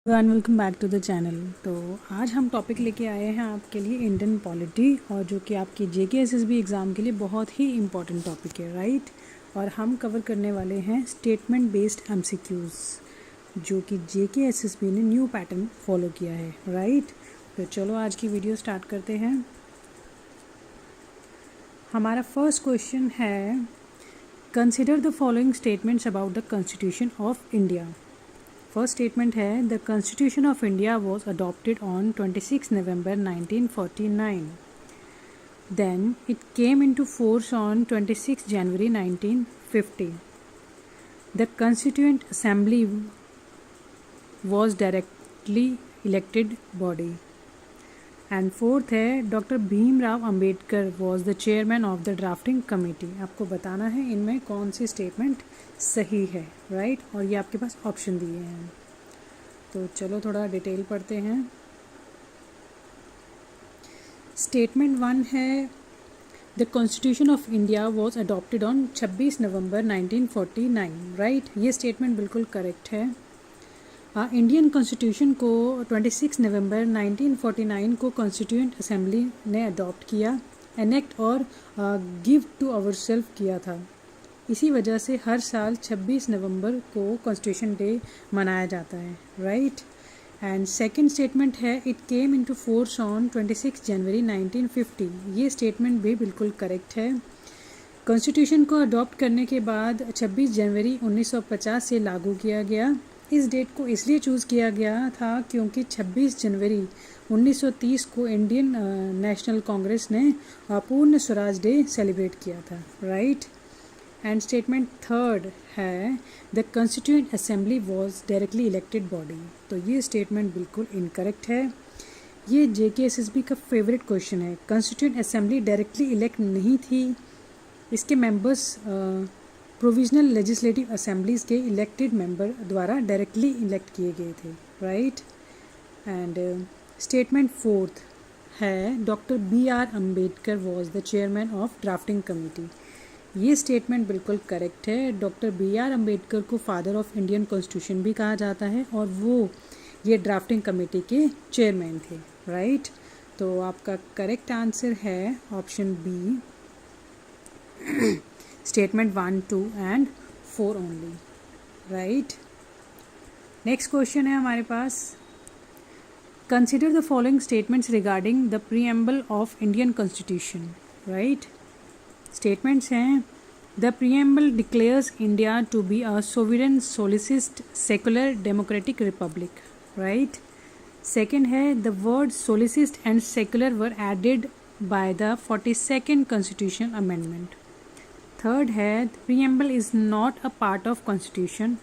And welcome back to the channel. तो आज हम टॉपिक लेके आए हैं आपके लिए इंडियन पॉलिटी, और जो कि आपकी JKSSB एग्ज़ाम के लिए बहुत ही इम्पॉर्टेंट टॉपिक है, राइट। और हम कवर करने वाले हैं स्टेटमेंट बेस्ड MCQs, जो कि JKSSB ने न्यू पैटर्न फॉलो किया है, राइट। तो चलो आज की वीडियो स्टार्ट करते हैं। हमारा फर्स्ट क्वेश्चन है, consider the following statements about the constitution of India. First statement है, the constitution of India was adopted on 26 November 1949. Then it came into force on 26 January 1950. The Constituent Assembly was directly elected body. And fourth है, doctor Bhimrao Ambedkar was the chairman of the drafting committee. आपको बताना है इनमें कौन सी statement सही है, right. और ये आपके पास ऑप्शन दिए हैं, तो चलो थोड़ा डिटेल पढ़ते हैं। स्टेटमेंट 1 है, the constitution of India was adopted on 26 November 1949, right. ये स्टेटमेंट बिल्कुल करेक्ट है। इंडियन कॉन्स्टिट्यूशन को 26 नवंबर 1949 को कॉन्स्टिट्यूएंट असेंबली ने अडॉप्ट किया, एनेक्ट और गिव टू आवर सेल्फ किया था। इसी वजह से हर साल 26 नवंबर को कॉन्स्टिट्यूशन डे मनाया जाता है, राइट। एंड सेकंड स्टेटमेंट है, it came into force on 26 जनवरी 1950. ये स्टेटमेंट भी बिल्कुल करेक्ट है। कॉन्स्टिट्यूशन को अडॉप्ट करने के बाद 26 जनवरी 1950 से लागू किया गया। इस डेट को इसलिए चूज़ किया गया था क्योंकि 26 जनवरी 1930 को इंडियन नेशनल कांग्रेस ने पूर्ण स्वराज डे सेलिब्रेट किया था, राइट। एंड स्टेटमेंट थर्ड है, the constituent assembly was directly elected body. तो ये स्टेटमेंट बिल्कुल इनकरेक्ट है। ये JKSSB का फेवरेट क्वेश्चन है। कॉन्स्टिट्यूएंट असेंबली डायरेक्टली इलेक्ट नहीं थी, इसके मेंबर्स प्रोविजनल लेजिस्लेटिव असेंबलीज़ के इलेक्टेड मेंबर द्वारा डायरेक्टली इलेक्ट किए गए थे, राइट। एंड स्टेटमेंट फोर्थ है, doctor BR Ambedkar was the chairman of drafting committee. ये स्टेटमेंट बिल्कुल करेक्ट है। डॉक्टर BR अम्बेडकर को फादर ऑफ इंडियन कॉन्स्टिट्यूशन भी कहा जाता है, और वो ये ड्राफ्टिंग कमेटी के चेयरमैन थे, राइट। तो आपका करेक्ट आंसर है option B, statement 1, 2 and 4 only, right. Next question है हमारे पास, consider the following statements regarding the preamble of Indian constitution, right. Statements हैं, the preamble declares India to be a sovereign socialist secular democratic republic, right. Second है, the word socialist and secular were added by the 42nd constitution amendment. Third है, the preamble is not a part of constitution.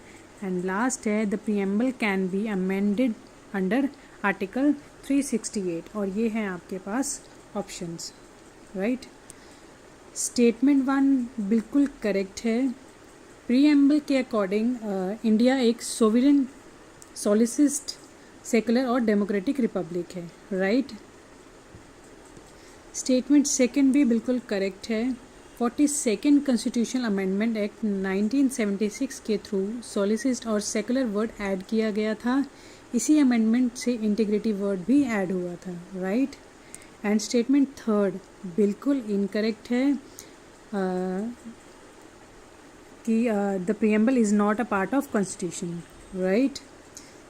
And last है, the preamble can be amended under article 368. और ये हैं आपके पास options, right. Statement 1 बिल्कुल correct है। Preamble के according India एक सोवरेन सोलिसिस्ट सेकुलर और डेमोक्रेटिक रिपब्लिक है, राइट। स्टेटमेंट सेकंड भी बिल्कुल करेक्ट है। 42nd कॉन्स्टिट्यूशनल अमेंडमेंट एक्ट 1976 के थ्रू सोलिसिस्ट और सेकुलर वर्ड ऐड किया गया था। इसी अमेंडमेंट से इंटीग्रिटी वर्ड भी ऐड हुआ था, राइट। एंड स्टेटमेंट थर्ड बिल्कुल इनकरेक्ट है कि the preamble is not a part of constitution, right.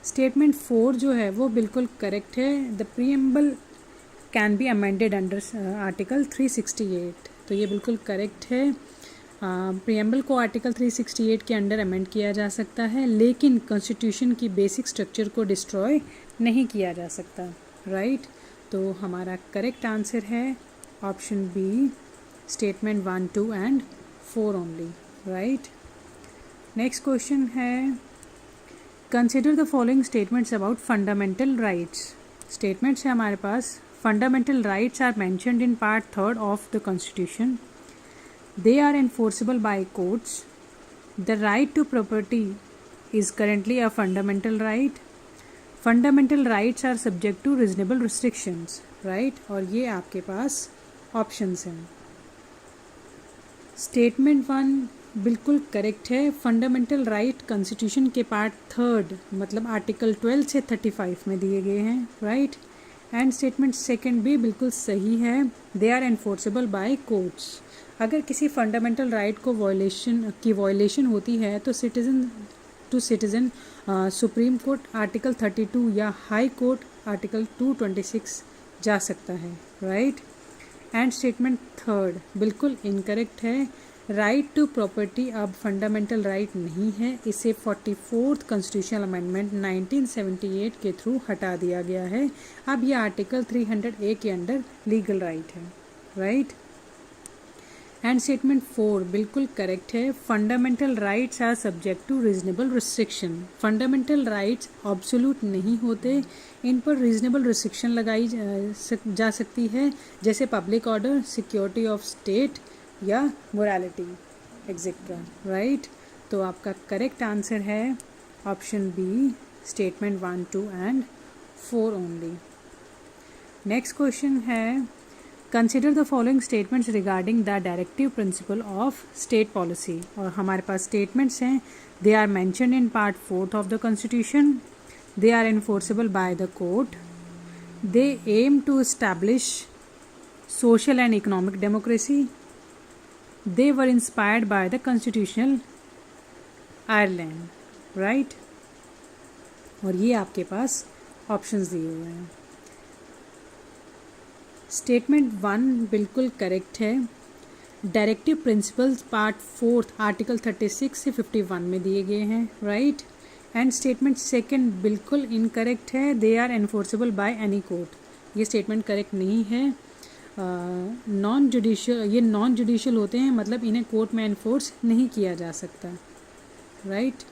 Statement 4 जो है वो बिल्कुल करेक्ट है, the preamble can be amended under article 368. तो ये बिल्कुल करेक्ट है। प्रीएम्बल को आर्टिकल 368 के अंडर अमेंड किया जा सकता है, लेकिन कॉन्स्टिट्यूशन की बेसिक स्ट्रक्चर को डिस्ट्रॉय नहीं किया जा सकता, राइट। तो हमारा करेक्ट आंसर है option B, statement 1, 2 and 4 only, right. Next question है, consider the following statements about fundamental rights. Statements है हमारे पास, fundamental rights are mentioned in part 3rd of the constitution. They are enforceable by courts. The right to property is currently a fundamental right. Fundamental rights are subject to reasonable restrictions, right. और ये आपके पास options हैं। Statement 1 बिल्कुल correct है। Fundamental right constitution के part 3 मतलब article 12 से 35 में दिए गए हैं, राइट। एंड स्टेटमेंट सेकंड भी बिल्कुल सही है, they are enforceable by courts. अगर किसी फंडामेंटल राइट को वायलेशन होती है तो सिटीजन सुप्रीम कोर्ट आर्टिकल 32 या हाई कोर्ट आर्टिकल 226 जा सकता है, राइट। एंड स्टेटमेंट थर्ड बिल्कुल इनकरेक्ट है। राइट टू प्रॉपर्टी अब फंडामेंटल राइट नहीं है, इसे 44th कॉन्स्टिट्यूशनल अमेंडमेंट 1978 के थ्रू हटा दिया गया है। अब यह आर्टिकल 300A के अंडर लीगल राइट है, राइट। एंड स्टेटमेंट 4 बिल्कुल करेक्ट है। Fundamental rights are subject to reasonable restriction. Fundamental rights absolute नहीं होते, इन पर रीजनेबल रिस्ट्रिक्शन लगाई जा सकती है, जैसे public order, security of state या मोरालिटी एक्सेट्रा, राइट। तो आपका करेक्ट आंसर है option B, statement 1, 2 and 4 only. Next question है, consider the following statements regarding the directive principle of state policy. और हमारे पास स्टेटमेंट्स हैं, they are mentioned in part 4 of the constitution, they are enforceable by the court, they aim to establish social and economic democracy, they were inspired by the constitutional Ireland, right। और ये आपके पास options दिए हुए हैं। Statement 1 बिल्कुल correct है। Directive principles part 4 article 36 से 51 में दिए गए हैं, राइट। एंड स्टेटमेंट सेकंड बिल्कुल इनकरेक्ट है, they are enforceable by any court. ये स्टेटमेंट करेक्ट नहीं है। नॉन जुडिशियल होते हैं, मतलब इन्हें कोर्ट में एनफोर्स नहीं किया जा सकता, राइट।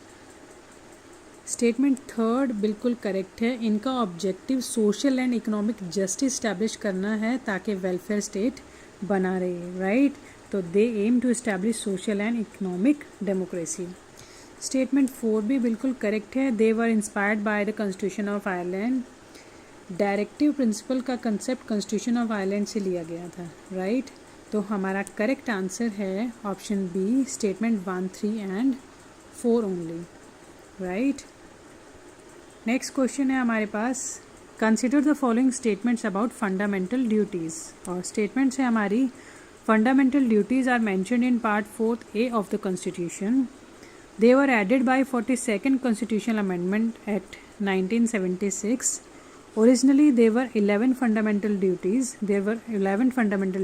स्टेटमेंट थर्ड बिल्कुल करेक्ट है, इनका objective social and economic justice establish करना है ताकि वेलफेयर स्टेट बना रहे, राइट। तो they aim to establish social and economic democracy. Statement 4 भी बिल्कुल करेक्ट है, they were inspired by the constitution of Ireland. Directive principle का कंसेप्ट कॉन्स्टिट्यूशन ऑफ आयरलैंड से लिया गया था, राइट। तो हमारा करेक्ट आंसर है option B, statement 1, 3 and 4 only, right. Next question है हमारे पास, consider the following statements about fundamental duties. और स्टेटमेंट्स है हमारी, fundamental duties are mentioned in part 4A of the constitution, they were added by 42nd constitutional amendment act 1976। Originally there were 11 fundamental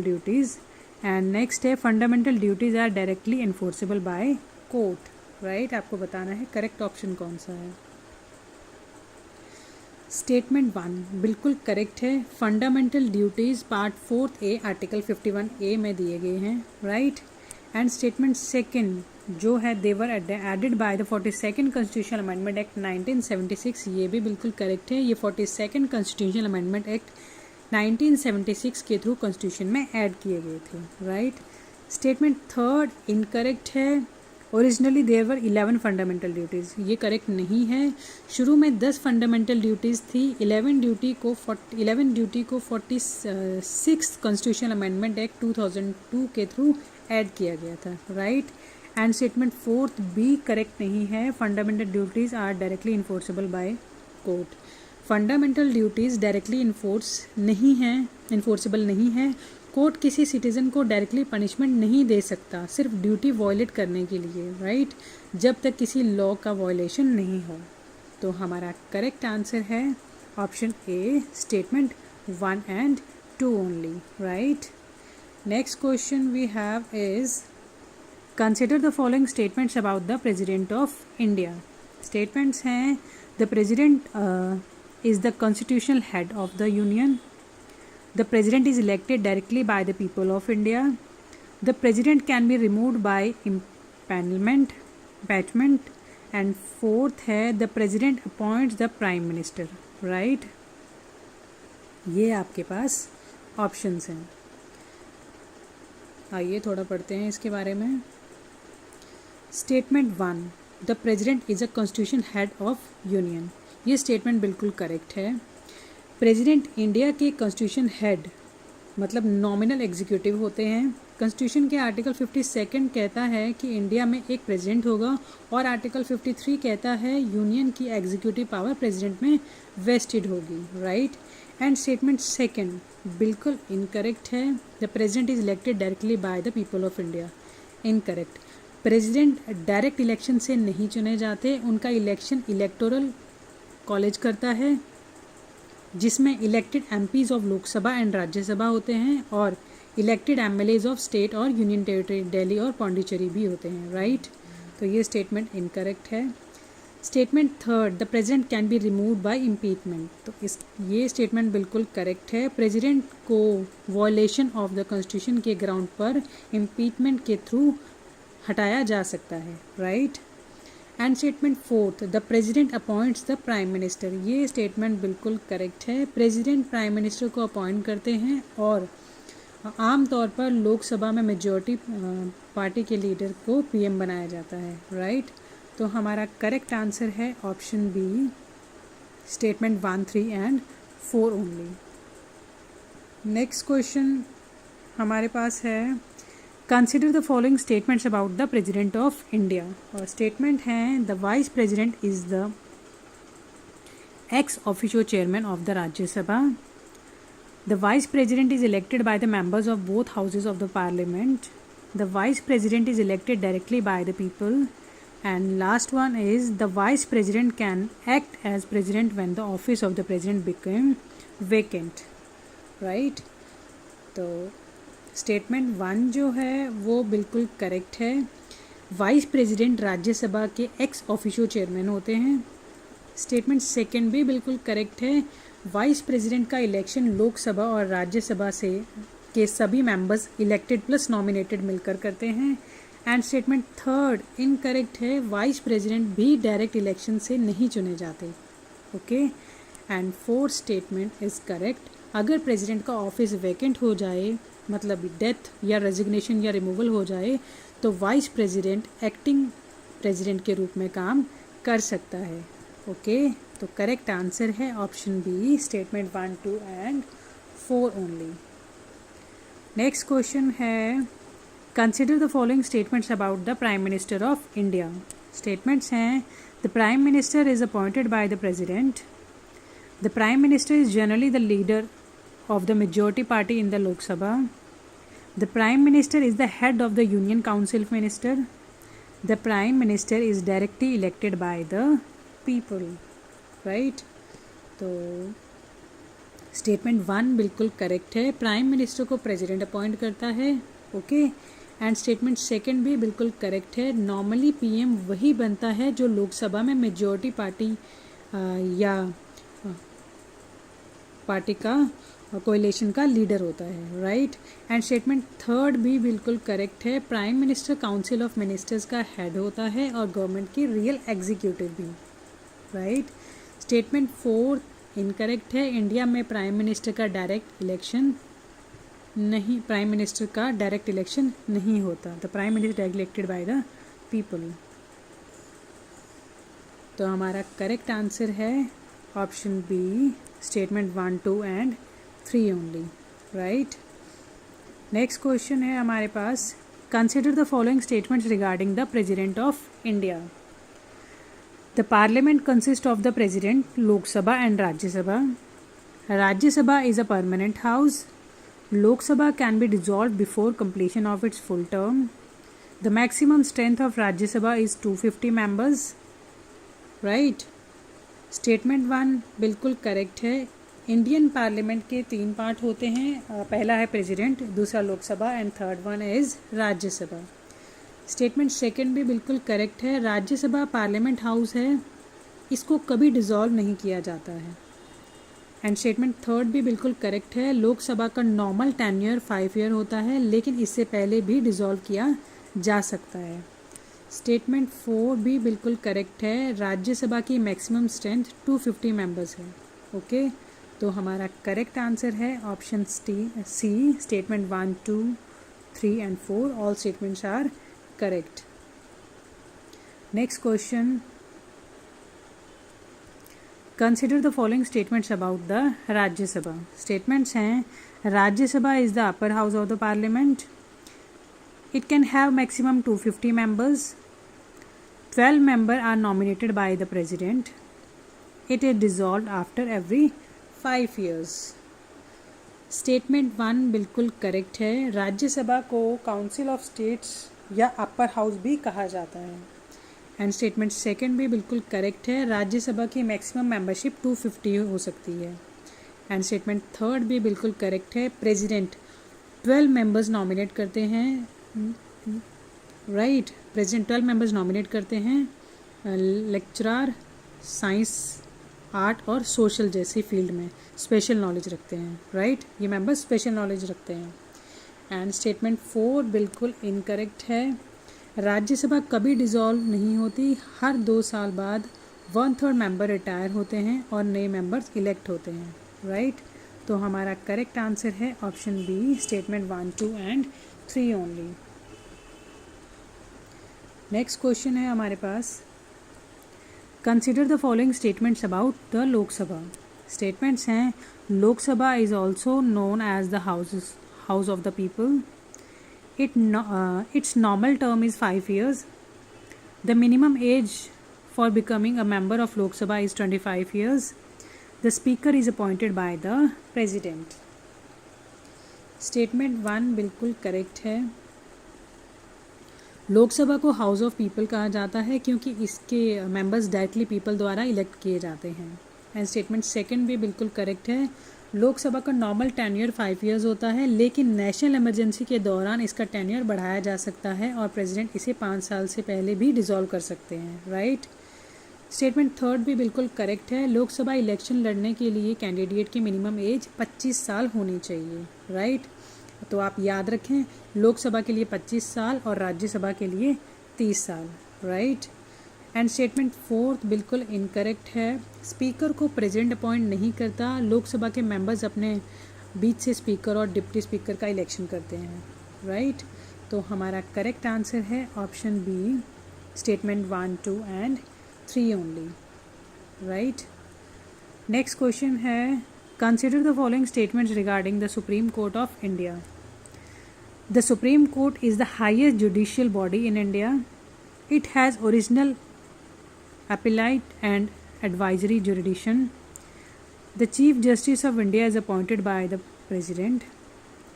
duties. And next है, fundamental duties are directly enforceable by court, right। आपको बताना है correct option कौन सा है। Statement 1 बिल्कुल correct है। Fundamental duties part 4A article 51A में दिए गए हैं, राइट। एंड स्टेटमेंट सेकंड जो है, they were added by the 42nd constitutional amendment act 1976, ये भी बिल्कुल करेक्ट है। ये 42nd कॉन्स्टिट्यूशनल अमेंडमेंट एक्ट 1976 के थ्रू कॉन्स्टिट्यूशन में ऐड किए गए थे, राइट। स्टेटमेंट थर्ड इनकरेक्ट है, originally there were 11 fundamental duties, ये करेक्ट नहीं है। शुरू में 10 फंडामेंटल ड्यूटीज़ थी, 11 ड्यूटी को 46 कॉन्स्टिट्यूशनल अमेंडमेंट एक्ट 2002 के थ्रू ऐड किया गया था, राइट। एंड स्टेटमेंट 4 भी करेक्ट नहीं है, fundamental duties are directly enforceable by court. Fundamental duties directly enforceable नहीं है। कोर्ट किसी सिटीज़न को डायरेक्टली पनिशमेंट नहीं दे सकता, सिर्फ ड्यूटी वॉयलेट करने के लिए, राइट, जब तक किसी लॉ का वॉयलेशन नहीं हो। तो हमारा करेक्ट आंसर है option A, statement 1 and 2 only, right. Next question we have is, consider the following statements about the president of India. Statements हैं, the president is the constitutional head of the union, the president is elected directly by the people of India, the president can be removed by impeachment, and fourth है, the president appoints the prime minister, right. ये आपके पास options हैं। आइए थोड़ा पढ़ते हैं इसके बारे में। Statement 1, the president is a constitution head of union, ये स्टेटमेंट बिल्कुल करेक्ट है। प्रेजिडेंट इंडिया के कॉन्स्टिट्यूशन हेड मतलब नॉमिनल एग्जीक्यूटिव होते हैं। कॉन्स्टिट्यूशन के आर्टिकल 52 कहता है कि इंडिया में एक प्रेसिडेंट होगा और आर्टिकल 53 कहता है यूनियन की एग्जीक्यूटिव पावर प्रेसिडेंट में वेस्टेड होगी, राइट। एंड स्टेटमेंट सेकंड बिल्कुल इनकरेक्ट है। The president is elected directly by the people of India, incorrect. President direct election से नहीं चुने जाते, उनका इलेक्शन इलेक्टोरल कॉलेज करता है जिसमें elected MPs of Lok Sabha and Rajya Sabha होते हैं और इलेक्टेड एमएलएज ऑफ स्टेट और यूनियन टेरिटरी दिल्ली और पौंडीचेरी भी होते हैं, राइट। तो ये स्टेटमेंट इनकरेक्ट है। Statement third the president can be removed bye impeachment, तो ये स्टेटमेंट बिल्कुल करेक्ट है। प्रेसिडेंट को वॉयलेशन ऑफ द कॉन्स्टिट्यूशन के ग्राउंड पर इम्पीचमेंट के थ्रू हटाया जा सकता है, right. And statement fourth the president appoints the prime minister, ये स्टेटमेंट बिल्कुल करेक्ट है। प्रेसिडेंट प्राइम मिनिस्टर को अपॉइंट करते हैं और आमतौर पर लोकसभा में मेजॉरिटी पार्टी के लीडर को पीएम बनाया जाता है, राइट। तो हमारा करेक्ट आंसर है option B, statement 1, 3 and 4 only. Next question हमारे पास है consider the following statements about the president of India, और स्टेटमेंट हैं the vice president is the ex officio chairman of the Rajya Sabha, the vice president is elected by the members of both houses of the parliament, the vice president is elected directly by the people, and last one is the vice president can act as president when the office of the president became vacant, right। तो statement 1 जो है वो बिल्कुल correct है। Vice president Rajya Sabha के x officio chairman होते हैं। Statement second भी बिल्कुल करेक्ट है। वाइस प्रेसिडेंट का इलेक्शन लोकसभा और राज्यसभा से के सभी मेंबर्स इलेक्टेड प्लस नॉमिनेटेड मिलकर करते हैं। एंड स्टेटमेंट थर्ड इनकरेक्ट है, वाइस प्रेसिडेंट भी डायरेक्ट इलेक्शन से नहीं चुने जाते, okay. And fourth statement is correct. अगर प्रेसिडेंट का ऑफिस वैकेंट हो जाए, मतलब डेथ या रेजिग्नेशन या रिमूवल हो जाए, तो वाइस प्रेसिडेंट एक्टिंग प्रेसिडेंट के रूप में काम कर सकता है, ओके। तो करेक्ट आंसर है option B, statement 1, 2 and 4 only. Next question है consider the following statements about the prime minister of India. Statements हैं the prime minister is appointed by the president, the prime minister is generally the leader of the majority party in the Lok Sabha, the Prime Minister is the head of the Union Council Minister, the Prime Minister is directly elected by the people, right। तो statement 1 बिल्कुल correct है, prime minister को president appoint करता है, okay. And statement second भी बिल्कुल correct है। Normally PM वही बनता है जो लोकसभा में मेजॉरिटी पार्टी या पार्टी का कोएलिशन का लीडर होता है, राइट। एंड स्टेटमेंट थर्ड भी बिल्कुल करेक्ट है, prime minister council of ministers का हेड होता है और गवर्नमेंट की रियल एग्जीक्यूटिव भी, राइट। स्टेटमेंट 4 इनकरेक्ट है, इंडिया में प्राइम मिनिस्टर का डायरेक्ट इलेक्शन नहीं होता, the prime minister directly elected by the people. तो हमारा करेक्ट आंसर है option B, statement 1, 2 and 3 only, right. Next question है हमारे पास consider the following statements regarding the president of India. The parliament consist of the president, Lok Sabha and Rajya Sabha. Rajya Sabha is a permanent house. Lok Sabha can be dissolved before completion of its full term. The maximum strength of Rajya Sabha is 250 members, right। Statement 1 बिल्कुल correct है। Indian parliament के 3 part होते हैं, पहला है president, दूसरा Lok Sabha and third one is Rajya Sabha. Statement second भी बिल्कुल करेक्ट है, राज्यसभा पार्लियामेंट हाउस है, इसको कभी डिसॉल्व नहीं किया जाता है। एंड स्टेटमेंट थर्ड भी बिल्कुल करेक्ट है, लोकसभा का नॉर्मल टेन्योर 5 ईयर होता है, लेकिन इससे पहले भी डिसॉल्व किया जा सकता है। स्टेटमेंट 4 भी बिल्कुल करेक्ट है, राज्यसभा की मैक्सिमम स्ट्रेंथ 250 मेंबर्स है, ओके। तो हमारा करेक्ट आंसर है option C, statement 1, 2, 3 and 4 all statements are correct. Next question consider the following statements about the Rajya Sabha. Statements हैं Rajya Sabha is the upper house of the parliament, It can have maximum 250 members. 12 members are nominated by the president. It is dissolved after every 5 years. Statement 1 बिल्कुल correct है। राज्यसभा को council of states या upper house भी कहा जाता है। And statement 2 भी बिल्कुल करेक्ट है। राज्यसभा की मैक्सिमम मेंबरशिप 250 हो सकती है। एंड स्टेटमेंट 3 भी बिल्कुल करेक्ट है। प्रेसिडेंट 12 मेंबर्स नॉमिनेट करते हैं, राइट। प्रेसिडेंट 12 मेंबर्स नॉमिनेट करते हैं, लेक्चरर, साइंस, आर्ट और सोशल जैसी फील्ड में स्पेशल नॉलेज रखते हैं, राइट। ये मेंबर्स स्पेशल नॉलेज रखते हैं। एंड स्टेटमेंट 4 बिल्कुल इनकरेक्ट है। राज्यसभा कभी डिसॉल्व नहीं होती। हर 2 साल बाद 1/3 मेंबर रिटायर होते हैं और नए मेंबर्स इलेक्ट होते हैं, राइट। तो हमारा करेक्ट आंसर है option B, statement 1, 2 and 3 only. Next question है हमारे पास, consider the following statements about the Lok Sabha. Statements हैं, Lok Sabha is also known as the house of the people. Its normal term is 5 years. The minimum age for becoming a member of Lok Sabha is 25 years. The speaker is appointed by the president. Statement 1 बिल्कुल correct है। लोकसभा को house of people कहा जाता है क्योंकि इसके members directly people द्वारा elect किए जाते हैं। एंड स्टेटमेंट 2 भी बिल्कुल करेक्ट है। लोकसभा का नॉर्मल टेन्योर 5 इयर्स होता है, लेकिन नेशनल इमरजेंसी के दौरान इसका टेन्योर बढ़ाया जा सकता है और प्रेसिडेंट इसे 5 साल से पहले भी डिसॉल्व कर सकते हैं, राइट। स्टेटमेंट 3 भी बिल्कुल करेक्ट है। लोकसभा इलेक्शन लड़ने के लिए कैंडिडेट की मिनिमम एज 25 साल होनी चाहिए, राइट। तो आप याद रखें, लोकसभा के लिए 25 साल और राज्यसभा के लिए 30 साल, राइट। एंड स्टेटमेंट 4 बिल्कुल इनकरेक्ट है। स्पीकर को प्रेसिडेंट अपॉइंट नहीं करता। लोकसभा के मेंबर्स अपने बीच से स्पीकर और डिप्टी स्पीकर का इलेक्शन करते हैं, राइट। तो हमारा करेक्ट आंसर है option B, statement 1, 2 and 3 only, right. Next question है, consider the following statements regarding the supreme court of India. The supreme court is the highest judicial body in India. It has original appellate and advisory jurisdiction. The Chief Justice of India is appointed by the President.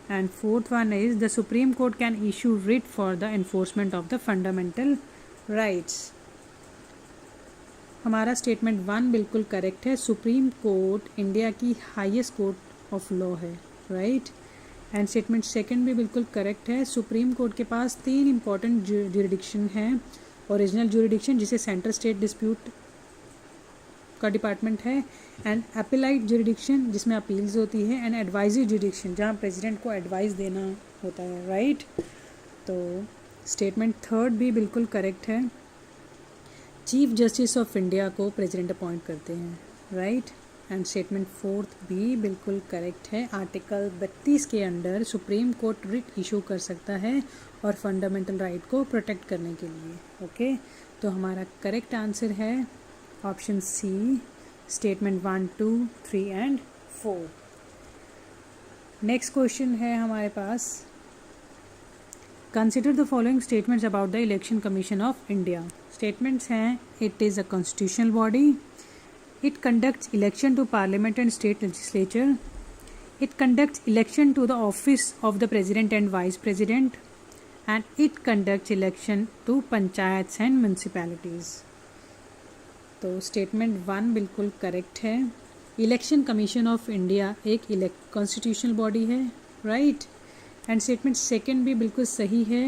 And fourth one is the Supreme Court can issue writ for the enforcement of the fundamental rights. हमारा statement 1 बिल्कुल correct है। Supreme court India की highest court of law है, right. And statement 2 भी बिल्कुल correct है। Supreme court के पास 3 important jurisdiction हैं। ओरिजिनल ज्यूरिडिक्शन जिसे सेंट्रल स्टेट डिस्प्यूट का डिपार्टमेंट है, एंड अपीलाइट ज्यूरिडिक्शन जिसमें अपील्स होती है, एंड एडवाइजरी ज्यूरिडिक्शन जहाँ प्रेसिडेंट को एडवाइस देना होता है, राइट। तो स्टेटमेंट 3 भी बिल्कुल करेक्ट है। चीफ जस्टिस ऑफ इंडिया को प्रेसिडेंट अपॉइंट करते हैं, राइट। एंड स्टेटमेंट 4 भी बिल्कुल करेक्ट है। आर्टिकल 32 के under supreme court writ issue कर सकता है और फंडामेंटल राइट को प्रोटेक्ट करने के लिए, ओके। तो हमारा करेक्ट आंसर है option C, statement 1, 2, 3 and 4। Next question है हमारे पास, consider the following statements about the election commission of India. Statements हैं, it is a constitutional body. It conducts election to parliament and state legislature. It conducts election to the office of the president and vice president. And it conducts election to panchayats and municipalities. तो statement 1 बिल्कुल correct है। Election commission of India एक constitutional body है, right. And statement 2 भी बिल्कुल सही है।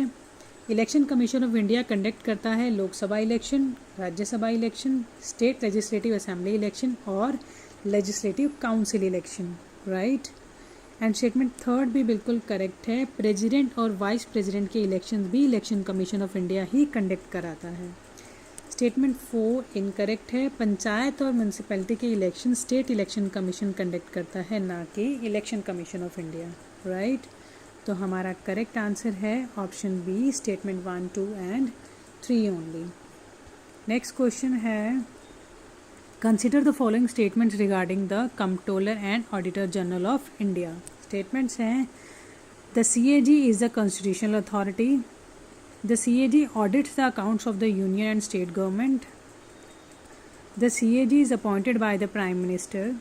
Election commission of India conduct करता है Lok Sabha election, Rajya Sabha election, state legislative assembly election और legislative council election, right. And statement 3 भी बिल्कुल करेक्ट है। प्रेसिडेंट और वाइस प्रेसिडेंट के इलेक्शन भी इलेक्शन कमीशन ऑफ इंडिया ही कंडक्ट कराता है। स्टेटमेंट 4 इनकरेक्ट है। पंचायत और म्यूनसिपैलिटी के election state election commission conduct करता है, ना कि election commission of India, right. तो हमारा करेक्ट आंसर है option B, statement 1, 2 and 3 only. Next question है, consider the following statements regarding the controller and auditor general of India. Statements हैं, the CAG is the constitutional authority. The CAG audits the accounts of the union and state government. The CAG is appointed by the Prime Minister.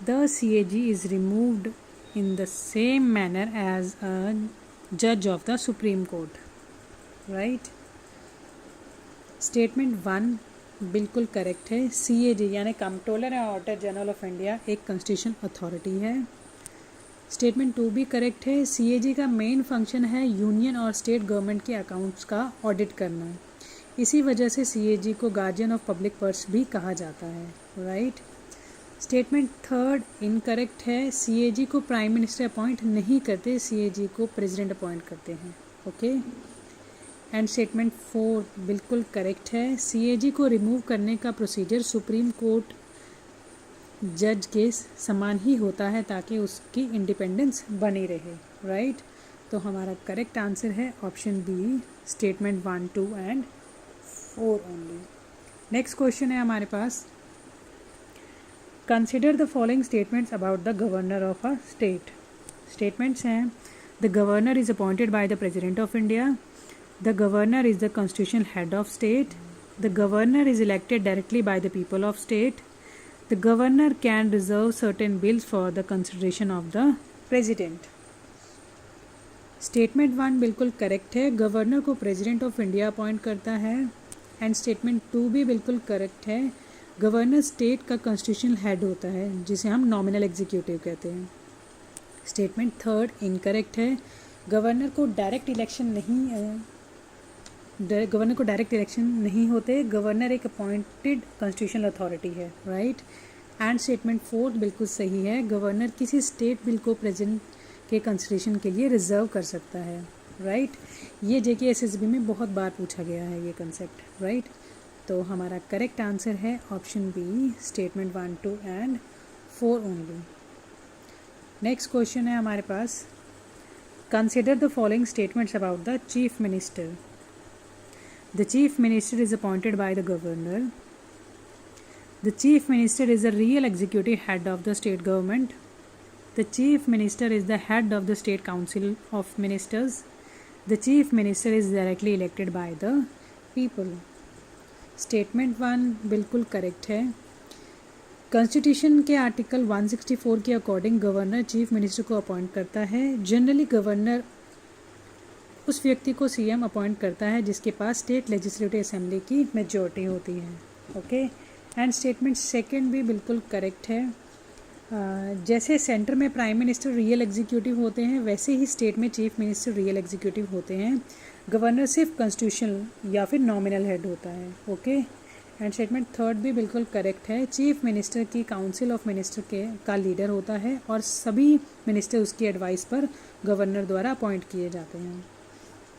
The CAG is removed in the same manner as a judge of the Supreme Court. Right? Statement 1 बिल्कुल correct है. CAG यानी controller and auditor general of India एक constitution authority है. Statement 2 भी correct है. CAG का main function है union और स्टेट गवर्नमेंट के अकाउंट्स का ऑडिट करना. इसी वजह से CAG को गार्जियन ऑफ पब्लिक पर्स भी कहा जाता है. राइट. स्टेटमेंट 3 इनकरेक्ट है. CAG को प्राइम मिनिस्टर अपॉइंट नहीं करते, CAG को प्रेसिडेंट अपॉइंट करते हैं. ओके. एंड स्टेटमेंट 4 बिल्कुल करेक्ट है. CAG को रिमूव करने का प्रोसीजर सुप्रीम कोर्ट जज के समान ही होता है ताकि उसकी इंडिपेंडेंस बनी रहे. राइट. तो हमारा करेक्ट आंसर है option B, statement 1, 2 and 4 only. Next question है हमारे पास. Consider the following statements about the governor of a state. Statements हैं. The governor is appointed by the president of India. The governor is the constitutional head of state. The governor is elected directly by the people of state. The governor can reserve certain bills for the consideration of the president. Statement 1 बिल्कुल correct है. Governor को president of India appoint करता है. And statement 2 भी बिल्कुल correct है. Governor state का constitutional head होता है जिसे हम नॉमिनल एग्जीक्यूटिव कहते हैं. स्टेटमेंट 3 इनकरेक्ट है. गवर्नर को डायरेक्ट इलेक्शन नहीं होते. गवर्नर एक अपॉइंटेड कॉन्स्टिट्यूशनल अथॉरिटी है. राइट. एंड स्टेटमेंट 4 बिल्कुल सही है. गवर्नर किसी स्टेट बिल को प्रेजेंट के कंसिडरेशन के लिए रिजर्व कर सकता है. राइट. ये JK SSB में बहुत बार पूछा गया है ये कंसेप्ट. राइट. तो हमारा करेक्ट आंसर है option B, statement 1, 2 and 4 only. Next question है हमारे पास. Consider the following statements about the chief minister. The Chief Minister is appointed by the Governor. The Chief Minister is the real executive head of the state government. The Chief Minister is the head of the State Council of Ministers. The Chief Minister is directly elected by the people. Statement 1 बिल्कुल correct है. Constitution के article 164 के according governor chief minister को appoint करता है. Generally governor उस व्यक्ति को CM अपॉइंट करता है जिसके पास स्टेट लेजिस्लेटिव असेंबली की मेजॉरिटी होती है. ओके. एंड स्टेटमेंट 2 भी बिल्कुल करेक्ट है. जैसे सेंटर में प्राइम मिनिस्टर रियल एग्जीक्यूटिव होते हैं वैसे ही स्टेट में चीफ मिनिस्टर रियल एग्जीक्यूटिव होते हैं. गवर्नर सिर्फ कॉन्स्टिट्यूशनल या फिर नॉमिनल हेड होता है. ओके. एंड स्टेटमेंट 3 भी बिल्कुल करेक्ट है. चीफ मिनिस्टर की काउंसिल ऑफ मिनिस्टर का लीडर होता है और सभी मिनिस्टर उसकी एडवाइस पर गवर्नर द्वारा अपॉइंट किए जाते हैं.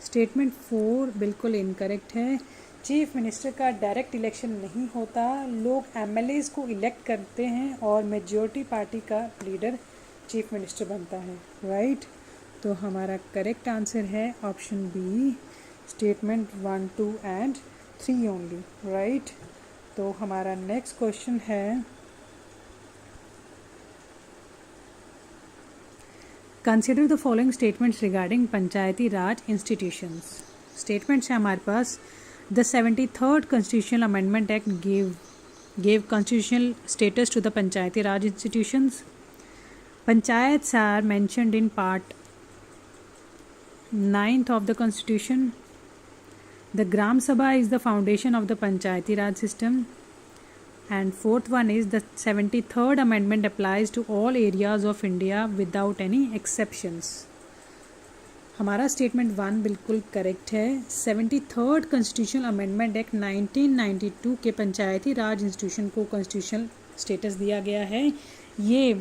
स्टेटमेंट 4 बिल्कुल इनकरेक्ट है. चीफ मिनिस्टर का डायरेक्ट इलेक्शन नहीं होता. लोग MLAs को इलेक्ट करते हैं और मेजॉरिटी पार्टी का लीडर चीफ मिनिस्टर बनता है. राइट. तो हमारा करेक्ट आंसर है option B, statement 1, 2 and 3 only. Right. तो हमारा नेक्स्ट क्वेश्चन है. Consider the following statements regarding panchayati raj institutions. Statements हैं हमारे पास. The 73rd Constitutional Amendment Act gave constitutional status to the Panchayati Raj institutions. Panchayats are mentioned in Part 9th of the Constitution. The Gram Sabha is the foundation of the Panchayati Raj system. And fourth one is the 73rd Amendment applies to all areas of India without any exceptions. हमारा statement 1 बिल्कुल correct है. 73rd constitutional amendment act 1992 के पंचायती राज institution को constitutional status दिया गया है. ये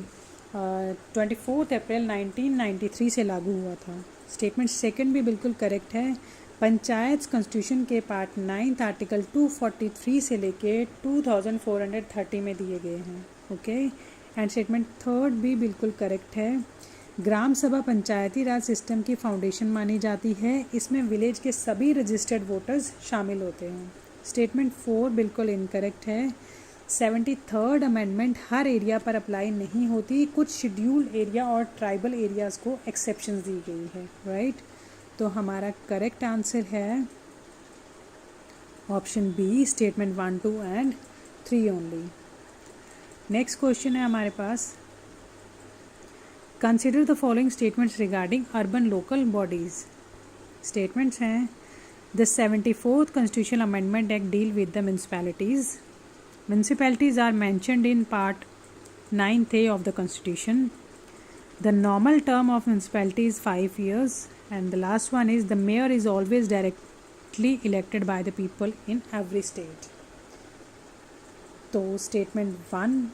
24 अप्रैल 1993 से लागू हुआ था. स्टेटमेंट 2 भी बिल्कुल करेक्ट है. पंचायत कॉन्स्टिट्यूशन के पार्ट 9 आर्टिकल 243 से लेके 2430 में दिए गए हैं. ओके. एंड स्टेटमेंट 3 भी बिल्कुल करेक्ट है. ग्राम सभा पंचायती राज सिस्टम की फाउंडेशन मानी जाती है. इसमें विलेज के सभी रजिस्टर्ड वोटर्स शामिल होते हैं. स्टेटमेंट 4 बिल्कुल इनकरेक्ट है. 73rd अमेंडमेंट हर एरिया पर अप्लाई नहीं होती. कुछ शेड्यूल्ड एरिया और ट्राइबल एरियाज़ को एक्सेप्शंस दी गई है. राइट. तो हमारा करेक्ट आंसर है option B, statement 1, 2 and 3 only. Next question है हमारे पास, consider the following statements regarding urban local bodies. Statements हैं, the 74th Constitutional Amendment Act deal with the municipalities. Municipalities are mentioned in Part 9th A of the Constitution. The normal term of municipality is 5 years, and the last one is the mayor is always directly elected by the people in every state. तो statement 1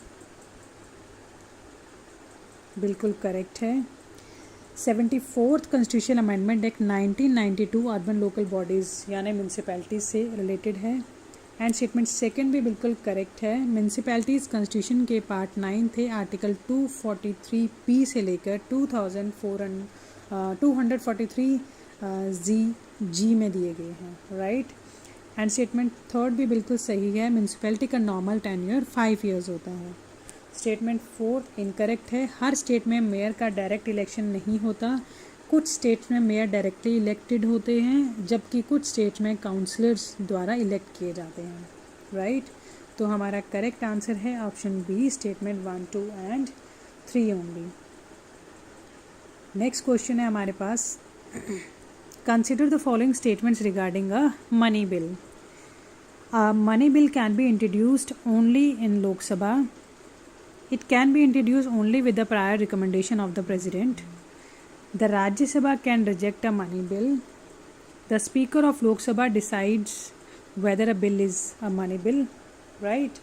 बिल्कुल correct है। 74th Constitutional Amendment Act 1992 urban local bodies यानी municipalities से related है। And statement second भी बिल्कुल correct है। Municipalities constitution के पार्ट 9 थे, आर्टिकल 243 से लेकर 243 जी में दिए गए हैं, राइट। एंड स्टेटमेंट थर्ड भी बिल्कुल सही है, म्यूनसिपैलिटी का नॉर्मल टेन्योर 5 ईयर्स होता है। स्टेटमेंट 4 इनकरेक्ट है, हर स्टेट में मेयर का डायरेक्ट इलेक्शन नहीं होता, कुछ स्टेट्स में मेयर डायरेक्टली इलेक्टेड होते हैं, जबकि कुछ स्टेट्स में काउंसलर्स द्वारा इलेक्ट किए जाते हैं, राइट। तो हमारा करेक्ट आंसर है option B, statement 1, 2 and 3 only. Next question है हमारे पास, consider the following statements regarding a money bill. A money bill can be introduced only in Lok Sabha. It can be introduced only with the prior recommendation of the President. The Rajya Sabha can reject a money bill. The Speaker of Lok Sabha decides whether a bill is a money bill. Right?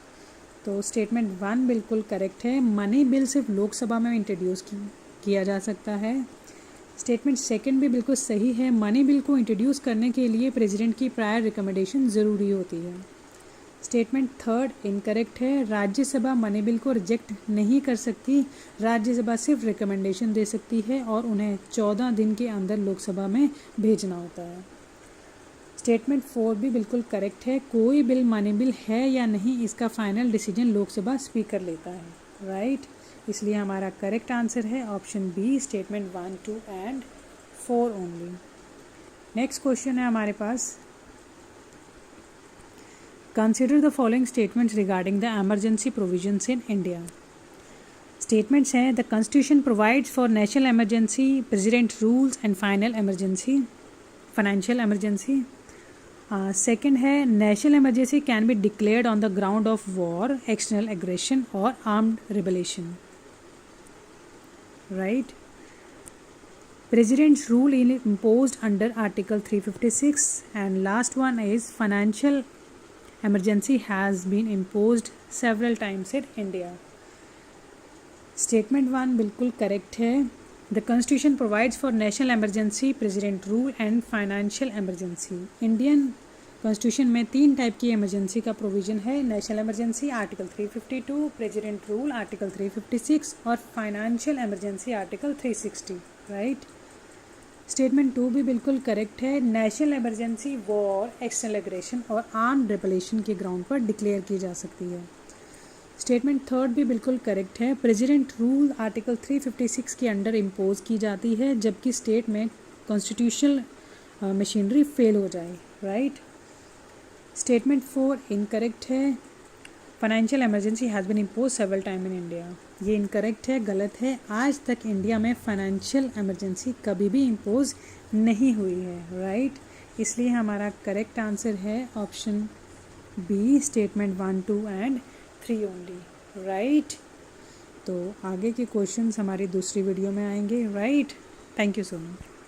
तो statement 1 बिल्कुल correct है, money bill सिर्फ लोकसभा में introduce किया जा सकता है। Statement second भी बिल्कुल सही है, मनी बिल को इंट्रोड्यूस करने के लिए प्रेसिडेंट की प्रायर रिकमेंडेशन ज़रूरी होती है। स्टेटमेंट थर्ड इनकरेक्ट है, राज्यसभा मनी बिल को रिजेक्ट नहीं कर सकती, राज्यसभा सिर्फ रिकमेंडेशन दे सकती है और उन्हें 14 दिन के अंदर लोकसभा में भेजना होता है। स्टेटमेंट 4 भी बिल्कुल करेक्ट है, कोई बिल मनी बिल है या नहीं इसका फाइनल डिसीजन लोकसभा स्पीकर लेता है, राइट। इसलिए हमारा करेक्ट आंसर है option B, statement 1, 2 and 4 only. Next question है हमारे पास, consider the following statements regarding the emergency provisions in India. Statements हैं, the constitution provides for national emergency, president rules and final emergency, financial emergency. Second है, national emergency can be declared on the ground of war, external aggression और armed rebellion, right. President's rule imposed under Article 356 and last one is financial emergency has been imposed several times in India. Statement 1 बिल्कुल correct है, The Constitution provides for national emergency, president rule and financial emergency. Indian constitution में 3 type की emergency का provision है, national emergency article 352, president rule article 356 और financial emergency article 360, right. Statement 2 भी बिल्कुल correct है, national emergency war, external aggression और armed रिबेलेशन के ग्राउंड पर डिक्लेयर की जा सकती है। स्टेटमेंट 3 भी बिल्कुल करेक्ट है, प्रेसिडेंट रूल आर्टिकल 356 के अंडर इम्पोज की जाती है जबकि स्टेट में कॉन्स्टिट्यूशनल मशीनरी फेल हो जाए, राइट। स्टेटमेंट 4 इनकरेक्ट है, financial emergency has been impose several time in India. ये इनकरेक्ट है, गलत है, आज तक इंडिया में फाइनेंशियल इमरजेंसी कभी भी इम्पोज नहीं हुई है, राइट। इसलिए हमारा करेक्ट आंसर है option B, statement 1, 2 and 3 only, right. तो आगे के क्वेश्चंस हमारी दूसरी वीडियो में आएंगे, right. Thank you so much.